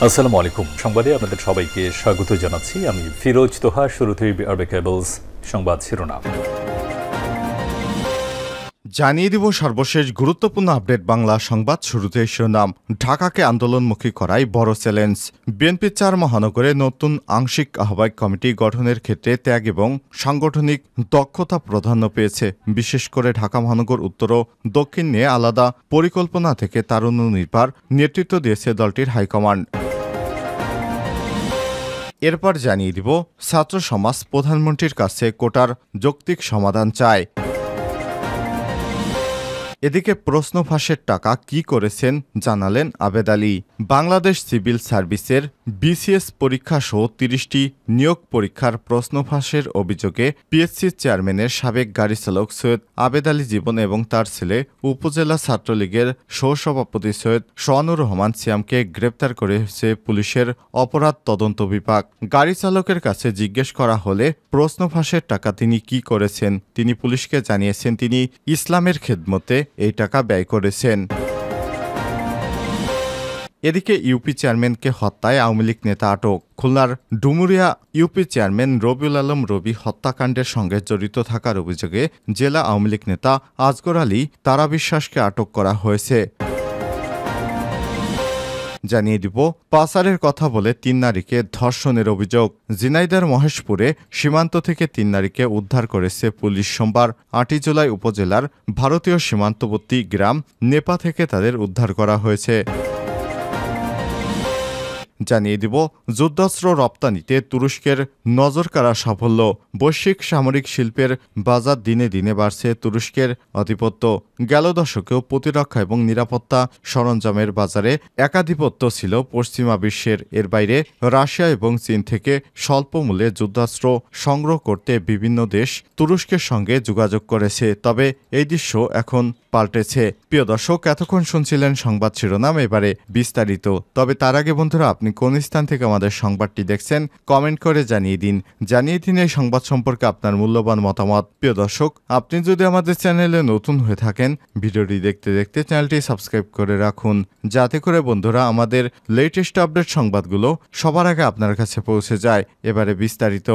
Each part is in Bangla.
আসসালামু আলাইকুম। সংবাদে আপনাদের সবাইকে স্বাগত জানাচ্ছি। আমি ফিরোজ তোহা। শুরুতেই আরবে কেবলস সংবাদ শিরোনাম জানিয়ে দিব সর্বশেষ গুরুত্বপূর্ণ আপডেট বাংলা সংবাদ। শুরুতে শিরোনাম, ঢাকাকে আন্দোলনমুখী করাই বড় চ্যালেঞ্জ। বিএনপি ৪ মহানগরে নতুন আংশিক আহ্বায়ক কমিটি গঠনের ক্ষেত্রে ত্যাগ এবং সাংগঠনিক দক্ষতা প্রাধান্য পেয়েছে। বিশেষ করে ঢাকা মহানগর উত্তর ও দক্ষিণ নিয়ে আলাদা পরিকল্পনা থেকে তারুণ্য নির্ভর নেতৃত্ব দিয়েছে দলটির হাইকমান্ড। এরপর জানিয়ে দিব ছাত্র সমাজ প্রধানমন্ত্রীর কাছে কোটার যৌক্তিক সমাধান চায়। এদিকে প্রশ্ন ফাঁসের টাকা কি করেছেন জানালেন আবেদ আলী। বাংলাদেশ সিভিল সার্ভিসের বিসিএস পরীক্ষা সহ ৩০টি নিয়োগ পরীক্ষার প্রশ্ন ফাঁসের অভিযোগে পিএসসির চেয়ারম্যানের সাবেক গাড়ি চালক সৈয়দ আবেদ আলী জীবন এবং তার ছেলে উপজেলা ছাত্রলীগের সহসভাপতি সৈয়দ সোহানুর রহমান সিয়ামকে গ্রেপ্তার করেছে পুলিশের অপরাধ তদন্ত বিভাগ। গাড়ি চালকের কাছে জিজ্ঞেস করা হলে প্রশ্ন ফাঁসের টাকা তিনি কি করেছেন, তিনি পুলিশকে জানিয়েছেন তিনি ইসলামের খেদমতে এই টাকা ব্যয় করেছেন। এদিকে ইউপি চেয়ারম্যানকে হত্যায় আওয়ামী লীগ নেতা আটক। খুলনার ডুমুরিয়া ইউপি চেয়ারম্যান রবিউল আলম রবি হত্যাকাণ্ডের সঙ্গে জড়িত থাকার অভিযোগে জেলা আওয়ামী লীগ নেতা আজগর আলী তারা বিশ্বাসকে আটক করা হয়েছে। জানিয়ে দিব পাচারের কথা বলে ৩ নারীকে ধর্ষণের অভিযোগ। ঝিনাইদহের মহেশপুরে সীমান্ত থেকে ৩ নারীকে উদ্ধার করেছে পুলিশ। সোমবার ৮ জুলাই উপজেলার ভারতীয় সীমান্তবর্তী গ্রাম নেপা থেকে তাদের উদ্ধার করা হয়েছে। জানিয়ে দিব যুদ্ধাস্ত্র রপ্তানিতে তুরস্কের নজরকাড়া সাফল্য। বৈশ্বিক সামরিক শিল্পের বাজার দিনে দিনে বাড়ছে তুরস্কের আধিপত্য। গেল দশকেও প্রতিরক্ষা এবং নিরাপত্তা সরঞ্জামের বাজারে একাধিপত্য ছিল পশ্চিমা বিশ্বের। এর বাইরে রাশিয়া এবং চীন থেকে স্বল্প মূল্যে যুদ্ধাস্ত্র সংগ্রহ করতে বিভিন্ন দেশ তুরস্কের সঙ্গে যোগাযোগ করেছে। তবে এই দৃশ্য এখন পাল্টেছে। প্রিয় দর্শক, এতক্ষণ শুনছিলেন সংবাদ শিরোনাম, এবারে বিস্তারিত। তবে তার আগে বন্ধুরা, আপনি কোন স্থান থেকে আমাদের সংবাদটি দেখছেন কমেন্ট করে জানিয়ে দিন এই সংবাদ সম্পর্কে আপনার মূল্যবান মতামত। প্রিয় দর্শক, আপনি যদি আমাদের চ্যানেলে নতুন হয়ে থাকেন, ভিডিওটি দেখতে দেখতে চ্যানেলটি সাবস্ক্রাইব করে রাখুন, যাতে করে বন্ধুরা আমাদের লেটেস্ট আপডেট সংবাদগুলো সবার আগে আপনার কাছে পৌঁছে যায়। এবারে বিস্তারিত।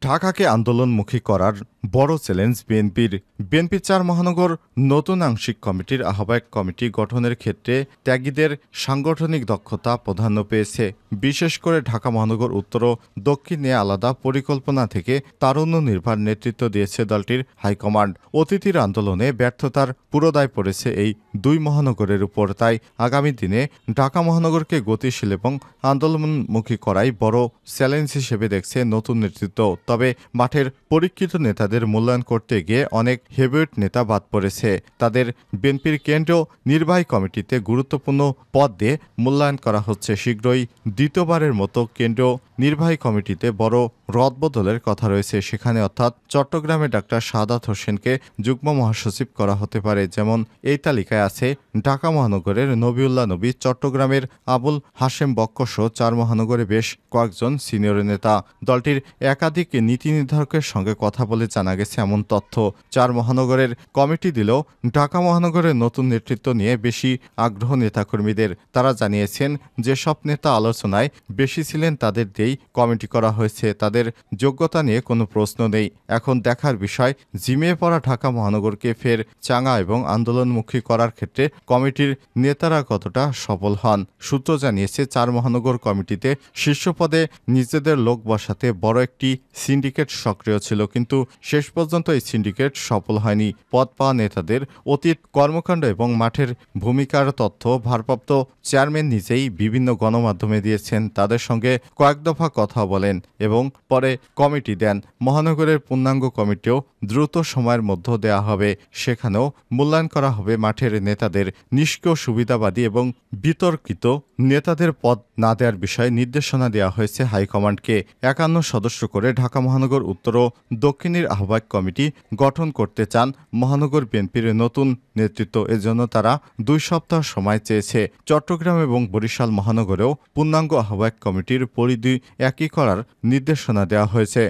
ঢাকাকে আন্দোলনমুখী করার বড় চ্যালেঞ্জ বিএনপির। ৪ মহানগর নতুন আংশিক কমিটির আহ্বায়ক কমিটি গঠনের ক্ষেত্রে ত্যাগীদের সাংগঠনিক দক্ষতা প্রাধান্য পেয়েছে। বিশেষ করে ঢাকা মহানগর উত্তর ও দক্ষিণ নিয়ে আলাদা পরিকল্পনা থেকে তারুণ্য নির্ভর নেতৃত্ব দিয়েছে দলটির হাইকমান্ড। অতিথির আন্দোলনে ব্যর্থতার পুরো দায় পড়েছে এই দুই মহানগরের উপর। তাই আগামী দিনে ঢাকা মহানগরকে গতিশীল এবং আন্দোলনমুখী করাই বড় চ্যালেঞ্জ হিসেবে দেখছে নতুন নেতৃত্ব। তবে মাঠের পরীক্ষিত নেতাদের মূল্যায়ন করতে গিয়ে অনেক হেভিওয়েট নেতা বাদ পড়েছে। তাদের বিএনপির কেন্দ্রীয় নির্বাহী কমিটিতে গুরুত্বপূর্ণ পদ দিয়ে মূল্যায়ন করা হচ্ছে। শীঘ্রই দ্বিতীয়বারের মতো কেন্দ্রীয় নির্বাহী কমিটিতে বড় রদবদলের কথা রয়েছে। সেখানে অর্থাৎ চট্টগ্রামে ডাক্তার শাহাদাত হোসেনকে যুগ্ম মহাসচিব করা হতে পারে। যেমন এই তালিকায় আছে ঢাকা মহানগরের নবিউল্লাহ নবী, চট্টগ্রামের আবুল হাশেম বক্কসহ ৪ মহানগরে বেশ কয়েকজন সিনিয়র নেতা। দলটির একাধিক নীতি নির্ধারকের সঙ্গে কথা বলে জানা গেছে এমন তথ্য। ৪ মহানগরের কমিটি দিলেও ঢাকা মহানগরের নতুন নেতৃত্ব নিয়ে বেশি আগ্রহ নেতাকর্মীদের। তারা জানিয়েছেন যেসব নেতা আলোচনায় বেশি ছিলেন তাদের দিয়েই কমিটি করা হয়েছে। তাদের যোগ্যতা নিয়ে কোনো প্রশ্ন নেই। এখন দেখার বিষয় ঝিমিয়ে পড়া ঢাকা মহানগরকে ফের চাঙ্গা এবং আন্দোলনমুখী করার ক্ষেত্রে কমিটির নেতারা কতটা সফল হন। সূত্র জানিয়েছে ৪ মহানগর কমিটিতে শীর্ষ পদে নিজেদের লোক বসাতে বড় একটি সিন্ডিকেট সক্রিয় ছিল, কিন্তু শেষ পর্যন্ত এই সিন্ডিকেট সফল হয়নি। পদ পাওয়া নেতাদের অতীত কর্মকাণ্ড এবং মাঠের ভূমিকার তথ্য ভারপ্রাপ্ত চেয়ারম্যান নিজেই বিভিন্ন গণমাধ্যমে দিয়েছেন। তাদের সঙ্গে কয়েক দফা কথা বলেন এবং পরে কমিটি দেন। মহানগরের পূর্ণাঙ্গ কমিটিও দ্রুত সময়ের মধ্যে দেয়া হবে। সেখানেও মূল্যায়ন করা হবে মাঠের নেতাদের। নিষ্ক্রিয় সুবিধাবাদী এবং বিতর্কিত নেতাদের পদ না দেওয়ার বিষয়ে নির্দেশনা দেওয়া হয়েছে হাইকমান্ডকে। ৫১ সদস্য করে ঢাকা মহানগর উত্তর ও দক্ষিণের আহ্বায়ক কমিটি গঠন করতে চান মহানগর বিএনপির নতুন নেতৃত্ব। এজন্য তারা ২ সপ্তাহ সময় চেয়েছে। চট্টগ্রাম এবং বরিশাল মহানগরেও পূর্ণাঙ্গ আহ্বায়ক কমিটির পরিধি একই করার নির্দেশনা দেওয়া হয়েছে।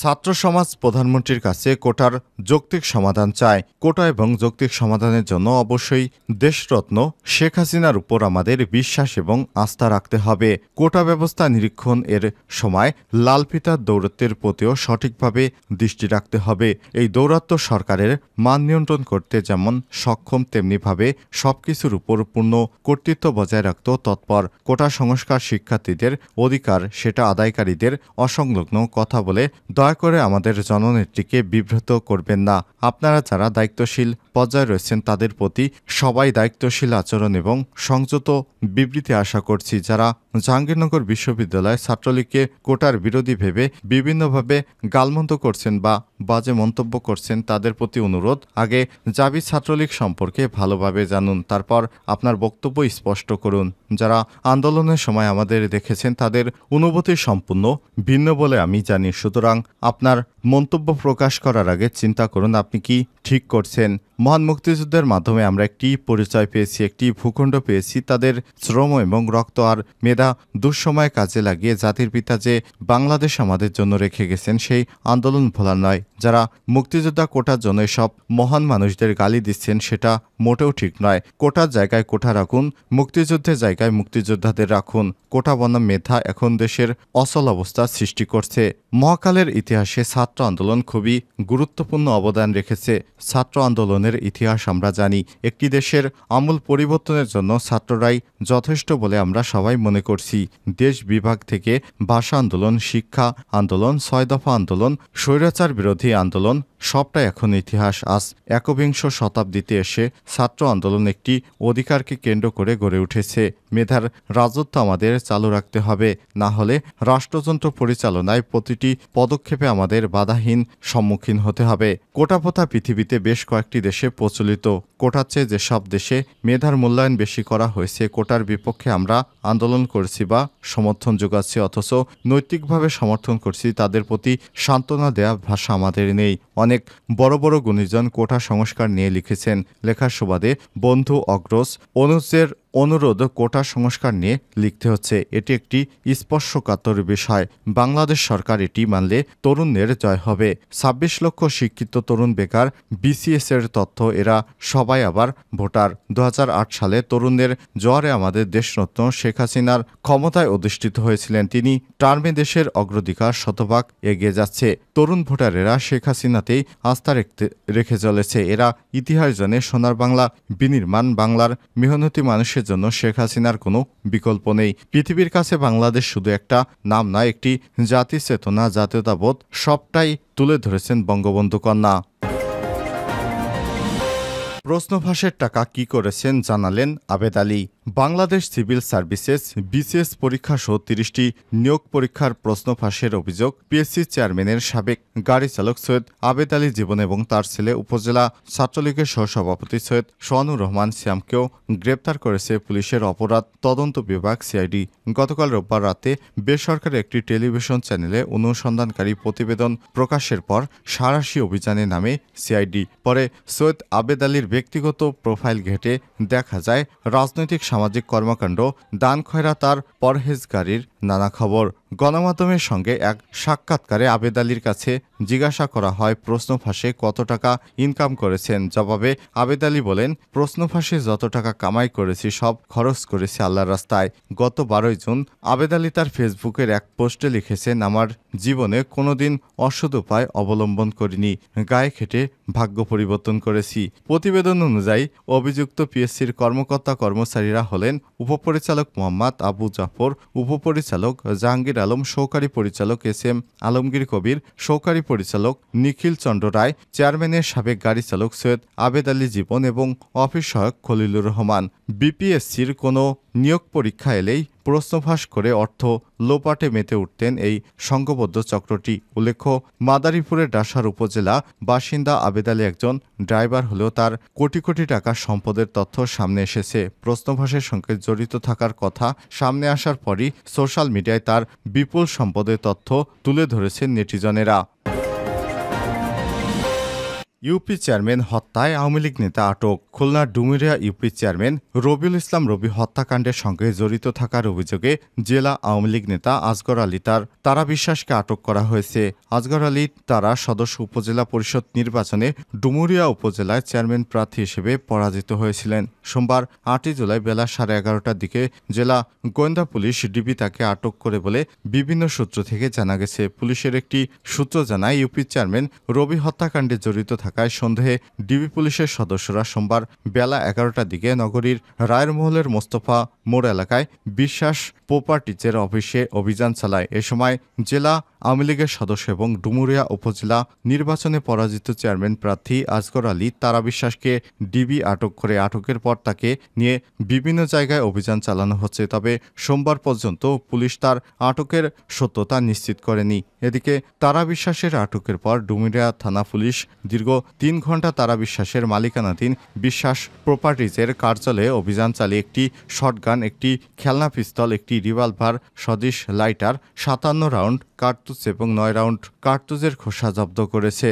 ছাত্র সমাজ প্রধানমন্ত্রীর কাছে কোটার যৌক্তিক সমাধান চায়। কোটা এবং যৌক্তিক সমাধানের জন্য অবশ্যই দেশরত্ন শেখ হাসিনার উপর আমাদের বিশ্বাস এবং আস্থা রাখতে হবে। কোটা ব্যবস্থা নিরীক্ষণ এর সময় লালফিতার দৌরত্বের প্রতিও সঠিকভাবে দৃষ্টি রাখতে হবে। এই দৌরাত্ম্য সরকারের মান নিয়ন্ত্রণ করতে যেমন সক্ষম, তেমনিভাবে সবকিছুর উপর পূর্ণ কর্তৃত্ব বজায় রাখত তৎপর। কোটা সংস্কার শিক্ষার্থীদের অধিকার, সেটা আদায়কারীদের অসংলগ্ন কথা বলে দয়া করে আমাদের জননেত্রীকে বিব্রত করবেন না। আপনারা যারা দায়িত্বশীল পর্যায়ে রয়েছেন তাদের প্রতি সবাই দায়িত্বশীল আচরণ এবং সংযত বিবৃতি আশা করছি। যারা জাহাঙ্গীরনগর বিশ্ববিদ্যালয় ছাত্রলীগকে কোটার বিরোধী ভেবে বিভিন্নভাবে গালমন্দ করছেন বা বাজে মন্তব্য করছেন তাদের প্রতি অনুরোধ, আগে জাবি ছাত্রলীগ সম্পর্কে ভালোভাবে জানুন, তারপর আপনার বক্তব্য স্পষ্ট করুন। যারা আন্দোলনের সময় আমাদের দেখেছেন তাদের অনুভূতি সম্পূর্ণ ভিন্ন বলে আমি জানি। সুতরাং আপনার মন্তব্য প্রকাশ করার আগে চিন্তা করুন আপনি কি ঠিক করছেন। মহান মুক্তিযুদ্ধের মাধ্যমে আমরা একটি পরিচয় পেয়েছি, একটি ভূখণ্ড পেয়েছি। তাদের শ্রম এবং রক্ত আর মেধা দুঃসময়ে কাজে লাগিয়ে জাতির পিতা যে বাংলাদেশ আমাদের জন্য রেখে গেছেন সেই আন্দোলন ভোলার নয়। যারা মুক্তিযোদ্ধা কোটার জন্য সব মহান মানুষদের গালি দিচ্ছেন সেটা মোটেও ঠিক নয়। কোটার জায়গায় কোটা রাখুন, মুক্তিযুদ্ধের জায়গায় মুক্তিযোদ্ধাদের রাখুন। কোটা বনাম মেধা এখন দেশের অচল অবস্থার সৃষ্টি করছে। মহাকালের ইতিহাসে ছাত্র আন্দোলন খুবই গুরুত্বপূর্ণ অবদান রেখেছে। ছাত্র আন্দোলনের ইতিহাস আমরা জানি। একটি দেশের আমূল পরিবর্তনের জন্য ছাত্ররাই যথেষ্ট বলে আমরা সবাই মনে করছি। দেশ বিভাগ থেকে ভাষা আন্দোলন, শিক্ষা আন্দোলন, ৬ দফা আন্দোলন, স্বৈরাচার বিরোধী আন্দোলন সবটাই এখন ইতিহাস। আজ একবিংশ শতাব্দীতে এসে ছাত্র আন্দোলন একটি অধিকারকে কেন্দ্র করে গড়ে উঠেছে। মেধার রাজত্ব আমাদের চালু রাখতে হবে, না হলে রাষ্ট্রযন্ত্র পরিচালনায় প্রতিটি পদক্ষেপে আমাদের বাধাহীন সম্মুখীন হতে হবে। কোটা প্রথা পৃথিবীতে বেশ কয়েকটি দেশে প্রচলিত। কোটার চেয়ে যেসব দেশে মেধার মূল্যায়ন বেশি করা হয়েছে, কোটার বিপক্ষে আমরা আন্দোলন করছি বা সমর্থন যোগাচ্ছি, অথচ নৈতিকভাবে সমর্থন করছি, তাদের প্রতি সান্ত্বনা দেয়া ভাষা আমাদের নেই। অনেক বড় বড় গুণীজন কোটা সংস্কার নিয়ে লিখেছেন। লেখার সুবাদে বন্ধু অগ্রজ অনুজের অনুরোধ কোটা সংস্কার নিয়ে লিখতে হচ্ছে। এটি একটি স্পর্শকাতর বিষয়। বাংলাদেশ সরকার এটি মানলে তরুণদের জয় হবে। ২৬ লক্ষ শিক্ষিত তরুণ বেকার, বিসিএস এর তথ্য। এরা সবাই আবার ভোটার। ২০০৮ সালে তরুণদের জোয়ারে আমাদের দেশরত্ন শেখ হাসিনার ক্ষমতায় অধিষ্ঠিত হয়েছিলেন। তিনি টার্মে দেশের অগ্রাধিকার শতভাগ এগিয়ে যাচ্ছে। তরুণ ভোটারেরা শেখ হাসিনাতেই আস্থা রেখে চলেছে। এরা ইতিহাস জানে। সোনার বাংলা বিনির্মাণ, বাংলার মেহনতি মানুষের জন্য শেখ হাসিনার কোনো বিকল্প নেই। পৃথিবীর কাছে বাংলাদেশ শুধু একটা নাম নয়, একটি জাতি চেতনা, জাতীয়তাবোধ সবটাই তুলে ধরেছেন বঙ্গবন্ধু কন্যা। প্রশ্ন ফাঁসের টাকা কি করেছেন জানালেন Abed Ali. Bangladesh civil services BCS পরীক্ষা সহ ৩০টি নিয়োগ পরীক্ষার প্রশ্ন ফাঁসের অভিযোগ পিএসসি চেয়ারম্যানের সাবেক গাড়ি চালক সৈয়দ আবেদ আলী জীবন এবং তার ছেলে উপজেলা ছাত্রলীগের সহসভাপতি সৈয়দ সোহানুর রহমান শ্যামকেও গ্রেপ্তার করেছে পুলিশের অপরাধ তদন্ত বিভাগ সিআইডি। গতকাল রোববার রাতে বেসরকারি একটি টেলিভিশন চ্যানেলে অনুসন্ধানকারী প্রতিবেদন প্রকাশের পর সাঁড়াশি অভিযানে নামে সিআইডি। পরে সৈয়দ আবেদ আলীর ব্যক্তিগত প্রোফাইল ঘেঁটে দেখা যায় রাজনৈতিক, সামাজিক কর্মকাণ্ড, দান খয়রাত আর পরহেজগারির নানা খবর। গণমাধ্যমের সঙ্গে এক সাক্ষাৎকারে আবেদ আলীর কাছে জিজ্ঞাসা করা হয় প্রশ্ন ফাঁসে কত টাকা ইনকাম করেছেন। জবাবে আবেদ আলী বলেন, প্রশ্ন ফাঁসে যত টাকা কামাই করেছি সব খরচ করেছি আল্লাহর রাস্তায়। গত ১২ জুন আবেদ আলী তার ফেসবুকের এক পোস্টে লিখেছেন, আমার জীবনে কোনোদিন অসৎ উপায় অবলম্বন করিনি, গায়ে খেটে ভাগ্য পরিবর্তন করেছি। প্রতিবেদন অনুযায়ী অভিযুক্ত পিএসসির কর্মকর্তা কর্মচারীরা হলেন উপপরিচালক মোহাম্মদ আবু জাফর, উপপরিচালক জাহাঙ্গীর আলম, সহকারী পরিচালক এস এম আলমগীর কবির, সহকারী পরিচালক নিখিল চন্দ্র রায়, চেয়ারম্যানের সাবেক গাড়ি চালক সৈয়দ আবেদ আলী জীবন এবং অফিস সহায়ক খলিলুর রহমান। বিপিএসসির কোনো নিয়োগ পরীক্ষা এলেই প্রশ্নফাঁস করে অর্থ লোপাটে মেতে উঠতেন এই সংঘবদ্ধ চক্রটি। উল্লেখ্য, মাদারীপুরের ডাসার উপজেলা বাসিন্দা আবেদ আলী একজন ড্রাইভার হলেও তার কোটি কোটি টাকার সম্পদের তথ্য সামনে এসেছে। প্রশ্নফাঁসের সঙ্গে জড়িত থাকার কথা সামনে আসার পরই সোশ্যাল মিডিয়ায় তার বিপুল সম্পদের তথ্য তুলে ধরেছেন নেটিজনেরা। ইউপি চেয়ারম্যান হত্যায় আওয়ামী লীগ নেতা আটক। খুলনার ডুমুরিয়া ইউপি চেয়ারম্যান রবিউল ইসলাম রবি হত্যাকাণ্ডের সঙ্গে জড়িত থাকার অভিযোগে জেলা আওয়ামী লীগ নেতা আজগর আলী তারা বিশ্বাসকে আটক করা হয়েছে। আজগর আলী তারা সদস্য উপজেলা পরিষদ নির্বাচনে ডুমুরিয়া উপজেলায় চেয়ারম্যান প্রার্থী হিসেবে পরাজিত হয়েছিলেন। সোমবার 8 জুলাই বেলা 11:30টার দিকে জেলা গোয়েন্দা পুলিশ ডিবি তাকে আটক করে বলে বিভিন্ন সূত্র থেকে জানা গেছে। পুলিশের একটি সূত্র জানায় ইউপি চেয়ারম্যান রবি হত্যাকাণ্ডে জড়িত থাকায় সন্দেহে ডিবি পুলিশের সদস্যরা সোমবার বেলা 11টার দিকে নগরীর রায়েরমহলের মোস্তফা মোড় এলাকায় বিশ্বাস প্রপার্টিজের অফিসে অভিযান চালায়। এ সময় জেলা আওয়ামী লীগের সদস্য এবং ডুমুরিয়া উপজেলা নির্বাচনে পরাজিত চেয়ারম্যান প্রার্থী আজগর আলী তারা বিশ্বাসকে ডিবি আটক করে আটকের পর তাকে নিয়ে বিভিন্ন জায়গায় অভিযান চালানো হচ্ছে। তবে সোমবার পর্যন্ত পুলিশ তার আটকের সত্যতা নিশ্চিত করেনি। এদিকে তারা বিশ্বাসের আটকের পর ডুমুরিয়া থানা পুলিশ দীর্ঘ 3 ঘণ্টা তারা বিশ্বাসের মালিকানাধীন বিশ্বাস প্রপার্টিজের কার্যালয়ে অভিযান চালিয়ে একটি শটগান, একটি খেলনা পিস্তল, একটি রিভলভার সদৃশ লাইটার, 57 রাউন্ড কার্তুজ এবং 9 রাউন্ড কার্তুজের খোসা জব্দ করেছে।